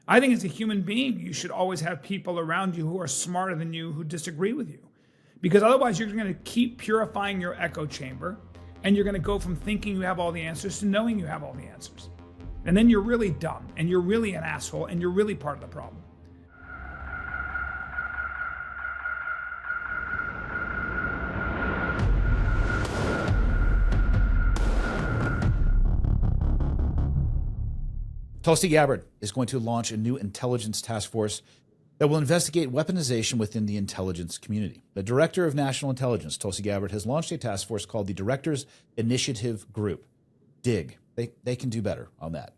I think as a human being, you should always have people around you who are smarter than you who disagree with you. Because otherwise, you're going to keep purifying your echo chamber, and you're going to go from thinking you have all the answers to knowing you have all the answers. And then you're really dumb, and you're really an asshole, and you're really part of the problem. Tulsi Gabbard is going to launch a new intelligence task force that will investigate weaponization within the intelligence community. The Director of National Intelligence, Tulsi Gabbard, has launched a task force called the Directors Initiative Group, DIG. They can do better on that.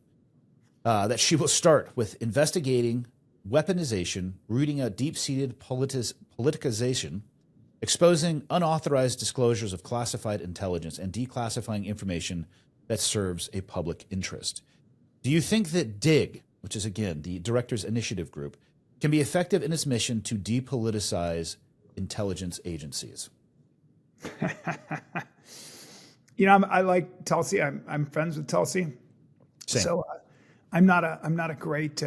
That she will start with investigating weaponization, rooting out deep-seated politicization, exposing unauthorized disclosures of classified intelligence, and declassifying information that serves a public interest. Do you think that DIG, which is, again, the Directors Initiative Group, can be effective in its mission to depoliticize intelligence agencies? I like Tulsi. I'm friends with Tulsi. Same. So I'm not a great.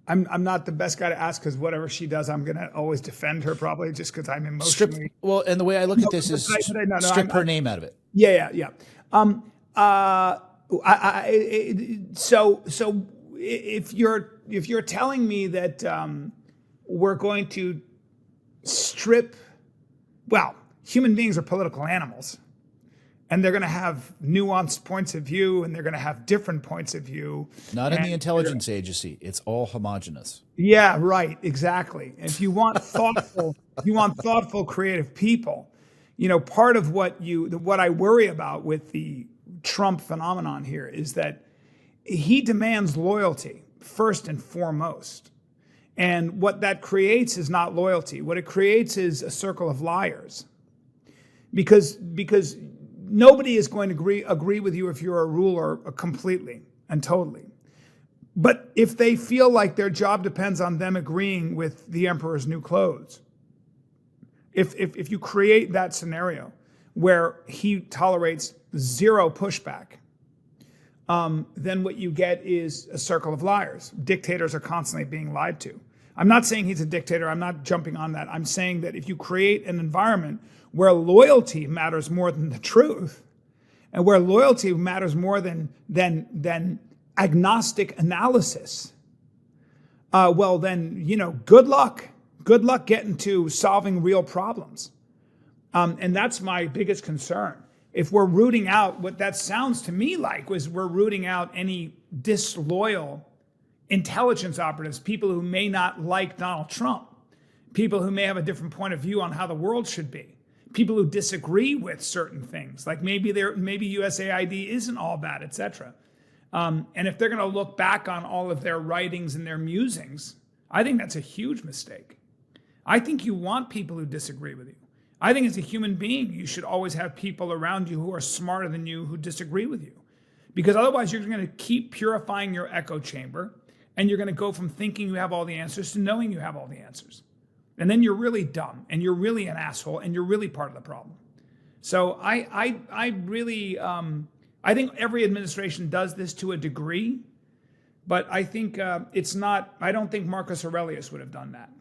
I'm not the best guy to ask because whatever she does, I'm gonna always defend her probably just because I'm emotionally. And the way I look at this is strip her name out of it. Yeah. So if you're telling me that we're going to strip, well, human beings are political animals, and they're going to have nuanced points of view, and they're going to have different points of view. Not in the intelligence agency; it's all homogenous. Yeah, right, exactly. If you want thoughtful, creative people, part of what I worry about with the Trump phenomenon here is that he demands loyalty first and foremost. And what that creates is not loyalty. What it creates is a circle of liars. Because nobody is going to agree with you if you're a ruler completely and totally. But if they feel like their job depends on them agreeing with the emperor's new clothes, if you create that scenario where he tolerates zero pushback, then what you get is a circle of liars. Dictators are constantly being lied to. I'm not saying he's a dictator. I'm not jumping on that. I'm saying that if you create an environment where loyalty matters more than the truth, and where loyalty matters more than agnostic analysis, well then, good luck. Good luck getting to solving real problems. And that's my biggest concern. If we're rooting out, what that sounds to me like was we're rooting out any disloyal intelligence operatives, people who may not like Donald Trump, people who may have a different point of view on how the world should be, people who disagree with certain things, like maybe USAID isn't all bad, etc. And if they're going to look back on all of their writings and their musings, I think that's a huge mistake. I think you want people who disagree with you. I think as a human being, you should always have people around you who are smarter than you who disagree with you. Because otherwise, you're going to keep purifying your echo chamber, and you're going to go from thinking you have all the answers to knowing you have all the answers. And then you're really dumb, and you're really an asshole, and you're really part of the problem. So I really, I think every administration does this to a degree, but I think it's not, I don't think Marcus Aurelius would have done that.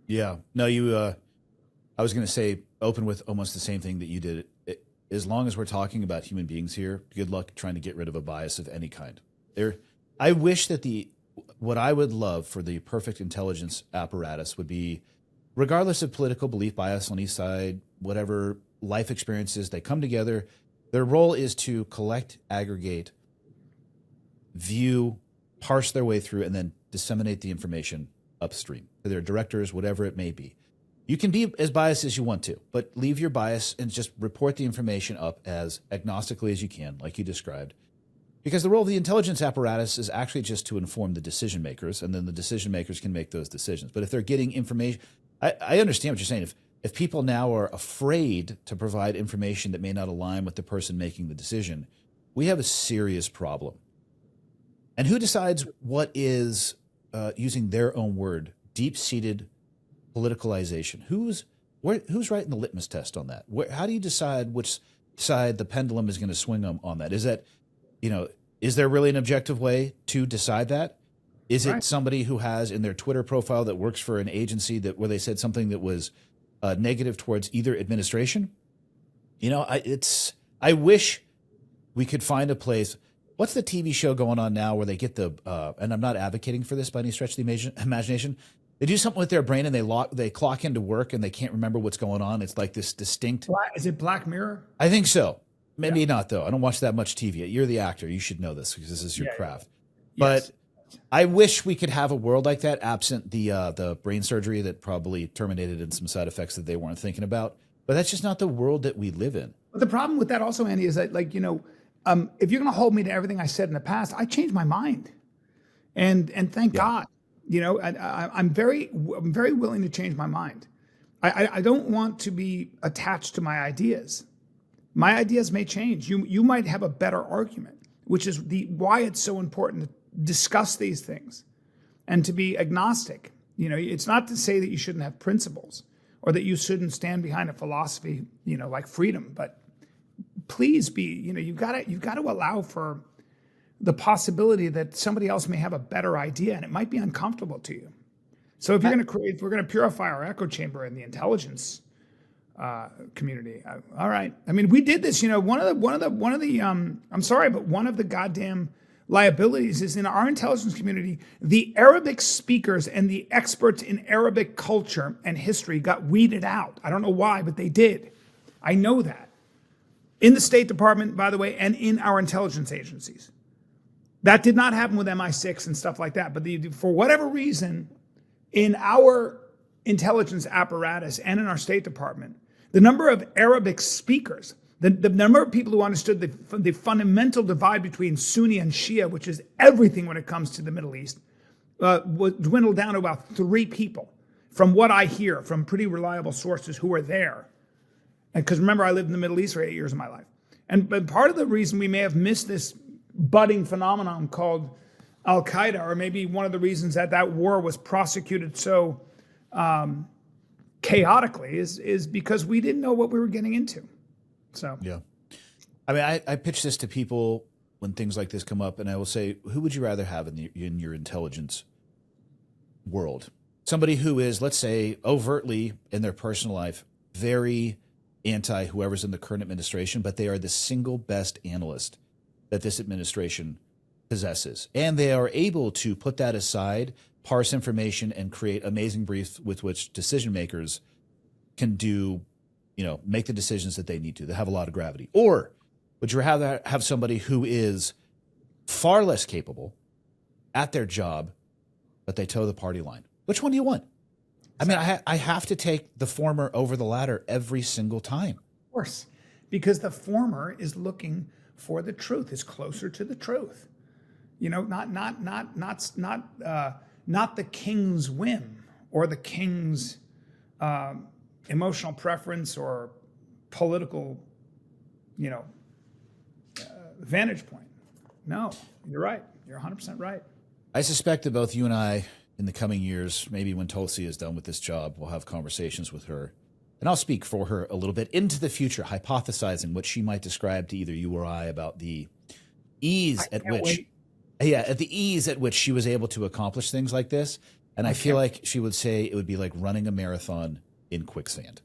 Yeah. No, I was going to say, open with almost the same thing that you did. As long as we're talking about human beings here, good luck trying to get rid of a bias of any kind. I wish that what I would love for the perfect intelligence apparatus would be, regardless of political belief, bias on each side, whatever life experiences, they come together. Their role is to collect, aggregate, view, parse their way through, and then disseminate the information upstream to their directors, whatever it may be. You can be as biased as you want to, but leave your bias and just report the information up as agnostically as you can, like you described. Because the role of the intelligence apparatus is actually just to inform the decision makers, and then the decision makers can make those decisions. But if they're getting information, I understand what you're saying. If people now are afraid to provide information that may not align with the person making the decision, we have a serious problem. And who decides what is, using their own word, deep-seated politicalization? Who's writing the litmus test on that? How do you decide which side the pendulum is going to swing on that? Is that, is there really an objective way to decide that? Is it Right. somebody who has in their Twitter profile that works for an agency that where they said something that was negative towards either administration? You know, I wish we could find a place. What's the TV show going on now where they get the and I'm not advocating for this by any stretch of the imagination. They do something with their brain and they clock into work and they can't remember what's going on. It's like this distinct. Is it Black Mirror? I think so. Maybe not though. I don't watch that much TV. You're the actor. You should know this because this is your Yeah, craft. Yes. But I wish we could have a world like that, absent the brain surgery that probably terminated in some side effects that they weren't thinking about. But that's just not the world that we live in. But the problem with that also, Andy, is that if you're going to hold me to everything I said in the past, I changed my mind, and thank God. I'm very willing to change my mind. I don't want to be attached to my ideas. My ideas may change. You might have a better argument, which is why it's so important to discuss these things and to be agnostic. It's not to say that you shouldn't have principles or that you shouldn't stand behind a philosophy, like freedom, but please be, you've got to allow for the possibility that somebody else may have a better idea and it might be uncomfortable to you. So if we're going to purify our echo chamber in the intelligence community, all right. I mean, we did this. One of the I'm sorry, but one of the goddamn liabilities is in our intelligence community, the Arabic speakers and the experts in Arabic culture and history got weeded out. I don't know why, but they did. I know that. In the State Department, by the way, and in our intelligence agencies. That did not happen with MI6 and stuff like that. But for whatever reason, in our intelligence apparatus and in our State Department, the number of Arabic speakers, the number of people who understood the fundamental divide between Sunni and Shia, which is everything when it comes to the Middle East, dwindled down to about 3 people, from what I hear from pretty reliable sources who were there. And because remember, I lived in the Middle East for 8 years of my life. But part of the reason we may have missed this budding phenomenon called Al-Qaeda, or maybe one of the reasons that war was prosecuted so chaotically is because we didn't know what we were getting into. So yeah, I mean, I pitch this to people when things like this come up, and I will say, who would you rather have in your intelligence world? Somebody who is, let's say, overtly in their personal life very anti whoever's in the current administration, but they are the single best analyst that this administration possesses, and they are able to put that aside, parse information, and create amazing briefs with which decision makers can do, make the decisions that they need to. They have a lot of gravity. Or would you rather have somebody who is far less capable at their job, but they toe the party line? Which one do you want? I mean, I have to take the former over the latter every single time. of course, because the former is looking for the truth, is closer to the truth. Not the king's whim or the king's emotional preference or political, vantage point. No, you're right. You're 100% right. I suspect that both you and I, in the coming years, maybe when Tulsi is done with this job, we'll have conversations with her. And I'll speak for her a little bit into the future, hypothesizing what she might describe to either you or I about the ease at which she was able to accomplish things like this. And I feel like she would say it would be like running a marathon in quicksand.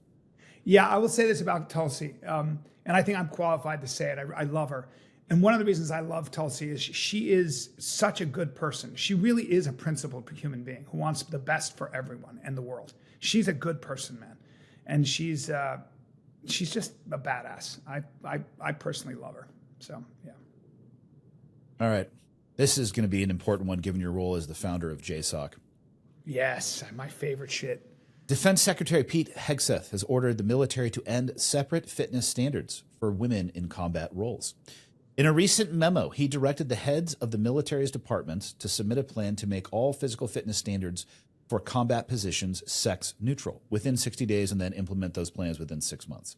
Yeah, I will say this about Tulsi, and I think I'm qualified to say it. I love her. And one of the reasons I love Tulsi is she is such a good person. She really is a principled human being who wants the best for everyone and the world. She's a good person, man. And she's just a badass. I personally love her. So, yeah. All right. This is going to be an important one given your role as the founder of JSOC. Yes, my favorite shit. Defense Secretary Pete Hegseth has ordered the military to end separate fitness standards for women in combat roles. In a recent memo, he directed the heads of the military's departments to submit a plan to make all physical fitness standards for combat positions sex neutral within 60 days and then implement those plans within 6 months.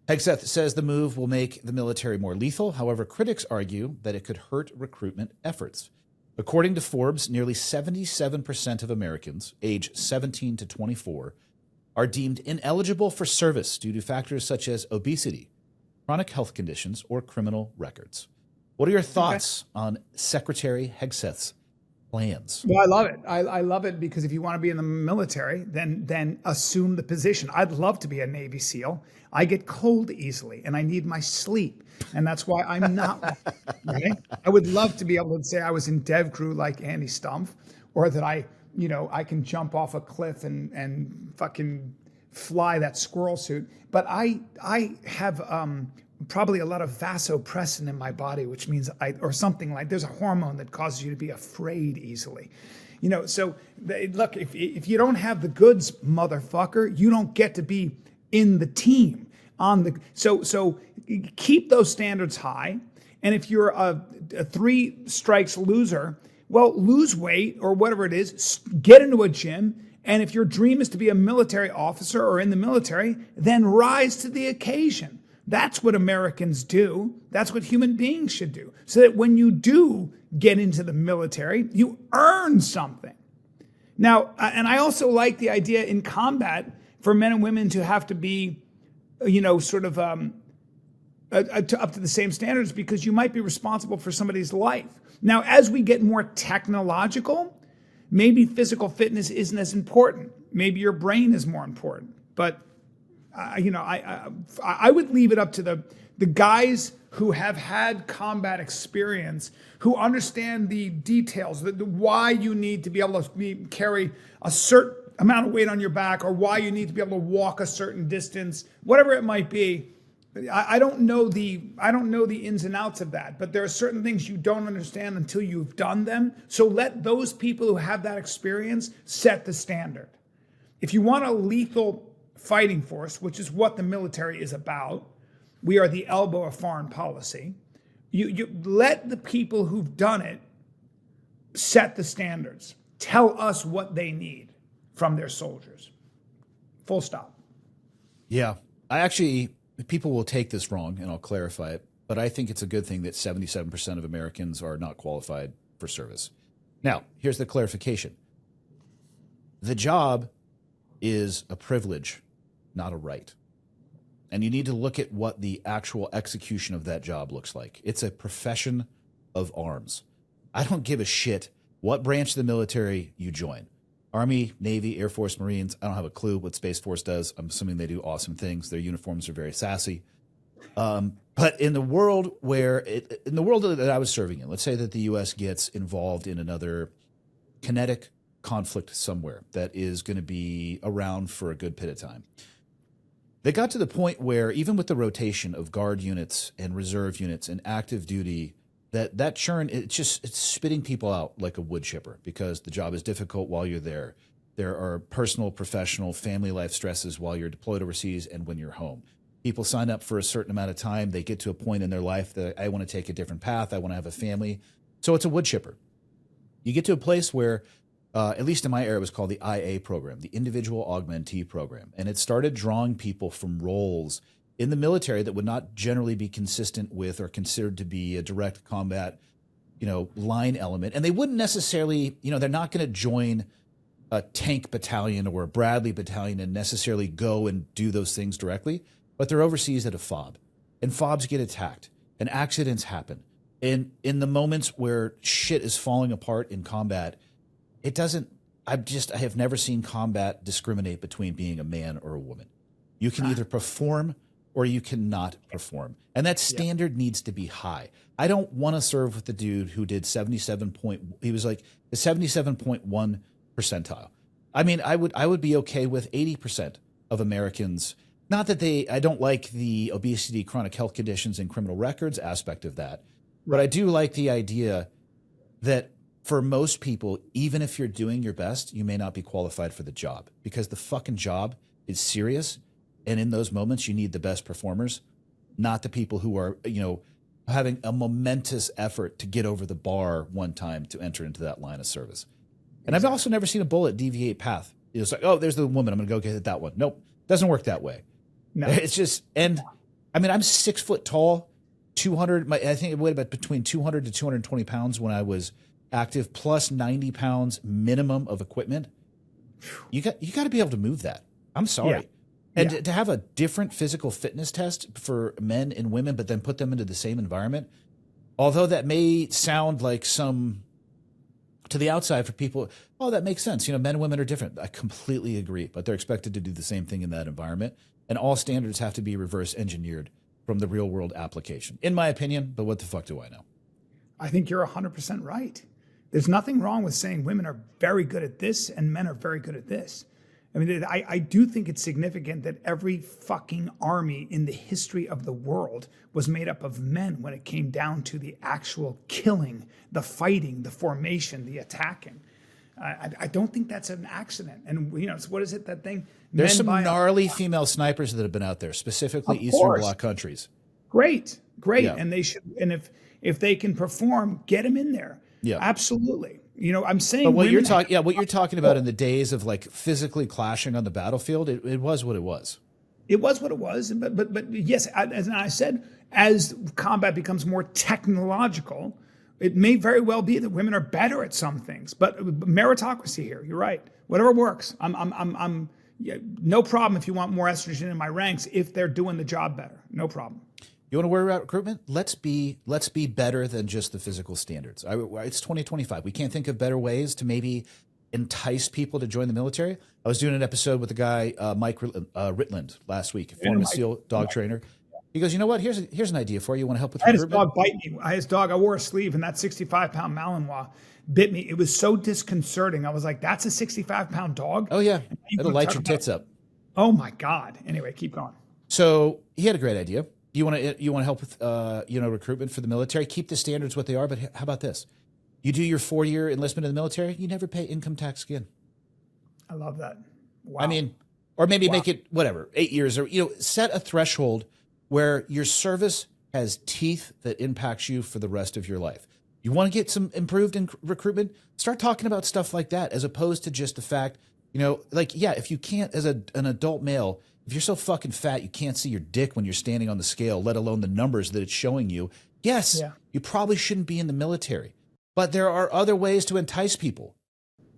Hegseth says the move will make the military more lethal. However, critics argue that it could hurt recruitment efforts. According to Forbes, nearly 77% of Americans aged 17 to 24 are deemed ineligible for service due to factors such as obesity, chronic health conditions, or criminal records. What are your thoughts on Secretary Hegseth's plans. Well, I love it. I love it because if you want to be in the military, then assume the position. I'd love to be a Navy SEAL. I get cold easily and I need my sleep. And that's why I'm not one, right? I would love to be able to say I was in dev crew like Andy Stumpf, or that I can jump off a cliff and fucking fly that squirrel suit. But I have probably a lot of vasopressin in my body, which means or something like, there's a hormone that causes you to be afraid easily. So look, if you don't have the goods, motherfucker, you don't get to be in the team so keep those standards high. And if you're a 3 strikes loser, well, lose weight or whatever it is, get into a gym. And if your dream is to be a military officer or in the military, then rise to the occasion. That's what Americans do. That's what human beings should do. So that when you do get into the military, you earn something. Now, and I also like the idea in combat for men and women to have to be, sort of up to the same standards, because you might be responsible for somebody's life. Now, as we get more technological, maybe physical fitness isn't as important. Maybe your brain is more important. But I would leave it up to the guys who have had combat experience, who understand the details, the why you need to be able to carry a certain amount of weight on your back, or why you need to be able to walk a certain distance, whatever it might be. I don't know the ins and outs of that, but there are certain things you don't understand until you've done them. So let those people who have that experience set the standard. If you want a lethal fighting force, which is what the military is about, we are the elbow of foreign policy. You let the people who've done it set the standards. Tell us what they need from their soldiers. Full stop. Yeah. People will take this wrong, and I'll clarify it, but I think it's a good thing that 77% of Americans are not qualified for service. Now, here's the clarification. The job is a privilege, not a right. And you need to look at what the actual execution of that job looks like. It's a profession of arms. I don't give a shit what branch of the military you join. Army, Navy, Air Force, Marines, I don't have a clue what Space Force does. I'm assuming they do awesome things. Their uniforms are very sassy. But in the world that I was serving in, let's say that the U.S. gets involved in another kinetic conflict somewhere that is going to be around for a good bit of time. They got to the point where even with the rotation of guard units and reserve units and active duty, that churn, it's spitting people out like a wood chipper, because the job is difficult while you're there. There are personal, professional, family life stresses while you're deployed overseas and when you're home. People sign up for a certain amount of time. They get to a point in their life that I want to take a different path. I want to have a family. So it's a wood chipper. You get to a place where, at least in my era, it was called the IA program, the Individual Augmentee Program. And it started drawing people from roles in the military that would not generally be consistent with or considered to be a direct combat, line element. And they wouldn't necessarily, they're not going to join a tank battalion or a Bradley battalion and necessarily go and do those things directly, but they're overseas at a FOB. And FOBs get attacked and accidents happen. And in the moments where shit is falling apart in combat, I have never seen combat discriminate between being a man or a woman. You can either perform or you cannot perform. And that standard needs to be high. I don't want to serve with the dude who did he was like the 77.1 percentile. I mean, I would be okay with 80% of Americans. Not that I don't like the obesity, chronic health conditions, and criminal records aspect of that, but I do like the idea that for most people, even if you're doing your best, you may not be qualified for the job, because the fucking job is serious. And in those moments, you need the best performers, not the people who are, having a momentous effort to get over the bar one time to enter into that line of service. And I've also never seen a bullet deviate path. It's like, oh, there's the woman. I'm going to go get that one. Nope. Doesn't work that way. No. It's just, and I mean, I'm 6 foot tall, 200, I think it weighed about between 200 to 220 pounds when I was active, plus 90 pounds minimum of equipment. You got to be able to move that. I'm sorry. Yeah. And to have a different physical fitness test for men and women, but then put them into the same environment, although that may sound like some to the outside for people, oh, that makes sense. Men and women are different. I completely agree, but they're expected to do the same thing in that environment. And all standards have to be reverse engineered from the real world application, in my opinion. But what the fuck do I know? I think you're 100% right. There's nothing wrong with saying women are very good at this and men are very good at this. I mean, I do think it's significant that every fucking army in the history of the world was made up of men when it came down to the actual killing, the fighting, the formation, the attacking. I don't think that's an accident. And, so what is it, that thing? There's some gnarly female snipers that have been out there, specifically Eastern Bloc countries. Great. Yeah. And they should, and if they can perform, get them in there. Yeah, absolutely. I'm saying. But what you're talking about in the days of like physically clashing on the battlefield, it was what it was. It was what it was. But yes, as I said, as combat becomes more technological, it may very well be that women are better at some things. But meritocracy here, you're right. Whatever works. I'm no problem if you want more estrogen in my ranks if they're doing the job better. No problem. You want to worry about recruitment? Let's be better than just the physical standards. It's 2025. We can't think of better ways to maybe entice people to join the military. I was doing an episode with the guy Mike Ritland last week, former SEAL dog trainer. He goes, you know what? Here's an idea for you. You want to help with recruitment? I had his dog bite me. I wore a sleeve, and that 65-pound Malinois bit me. It was so disconcerting. I was like, "That's a 65-pound dog." Oh yeah, it'll light your tits up. Oh my God. Anyway, keep going. So he had a great idea. You want to help with recruitment for the military? Keep the standards what they are, but how about this? You do your 4-year enlistment in the military, you never pay income tax again. I love that. Wow. I mean, or maybe make it 8 years, or set a threshold where your service has teeth that impacts you for the rest of your life. You want to get some improved in recruitment? Start talking about stuff like that, as opposed to just the fact, if you can't, as an adult male, if you're so fucking fat you can't see your dick when you're standing on the scale, let alone the numbers that it's showing you, you probably shouldn't be in the military. But there are other ways to entice people.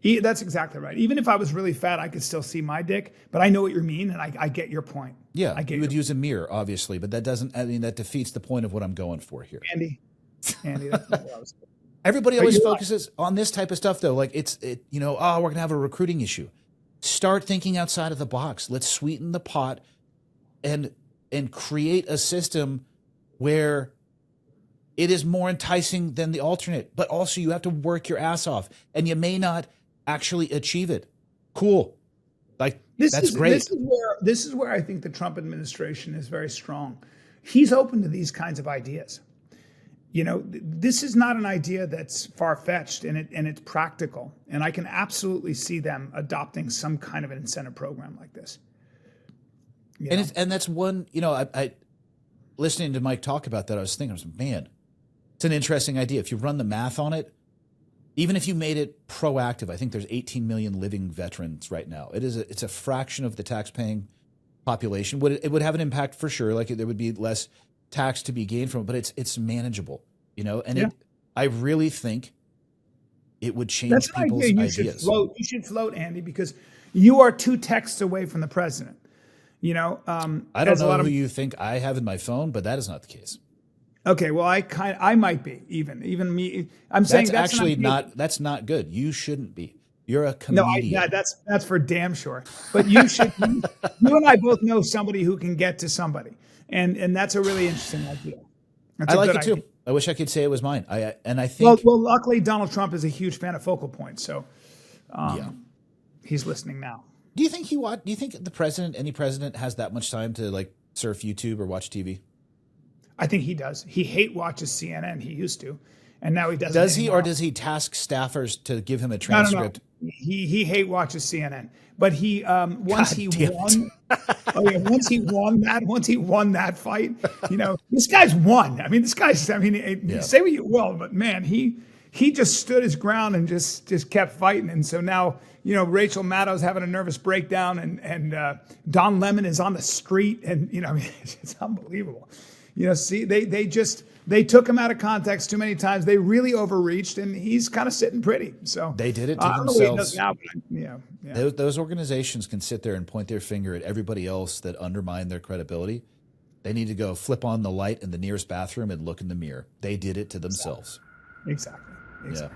That's exactly right. Even if I was really fat, I could still see my dick. But I know what you mean, and I get your point. Yeah, you would use a mirror, obviously, but that doesn't. I mean, that defeats the point of what I'm going for here. Andy, that's not what I was. Everybody always focuses on this type of stuff, though. Like we're gonna have a recruiting issue. Start thinking outside of the box. Let's sweeten the pot and create a system where it is more enticing than the alternate. But also you have to work your ass off, and you may not actually achieve it. Cool. That's great. This is where I think the Trump administration is very strong. He's open to these kinds of ideas. This is not an idea that's far-fetched, and it's practical. And I can absolutely see them adopting some kind of an incentive program like this. And that's one, I listening to Mike talk about that, I was thinking, man, it's an interesting idea. If you run the math on it, even if you made it proactive, I think there's 18 million living veterans right now. It's a fraction of the tax-paying population. It would have an impact for sure. Like there would be less tax to be gained from it, but it's manageable, I really think it would change people's ideas. You should float, Andy, because you are 2 texts away from the president. I don't know who you think I have in my phone, but that is not the case. Okay, well, I might be even me. I'm saying that's actually that's not good. You shouldn't be. You're a comedian. No, that's for damn sure. But you should. You and I both know somebody who can get to somebody, and that's a really interesting idea. I like it too. I wish I could say it was mine. I think. Well, luckily Donald Trump is a huge fan of Focal Point, so he's listening now. Do you think Do you think any president, has that much time to surf YouTube or watch TV? I think he does. He hate watches CNN. He used to, and now he doesn't. Does he, or does he task staffers to give him a transcript? No. He hate watches CNN, but he once he won that fight, this guy's won. I mean, say what you will, but man, he just stood his ground and just kept fighting. And so now, Rachel Maddow's having a nervous breakdown, and Don Lemon is on the street, and it's unbelievable. They took him out of context too many times. They really overreached, and he's kind of sitting pretty. So they did it to themselves. I don't know what he does now, but Those organizations can sit there and point their finger at everybody else that undermine their credibility. They need to go flip on the light in the nearest bathroom and look in the mirror. They did it to themselves. Exactly. Yeah.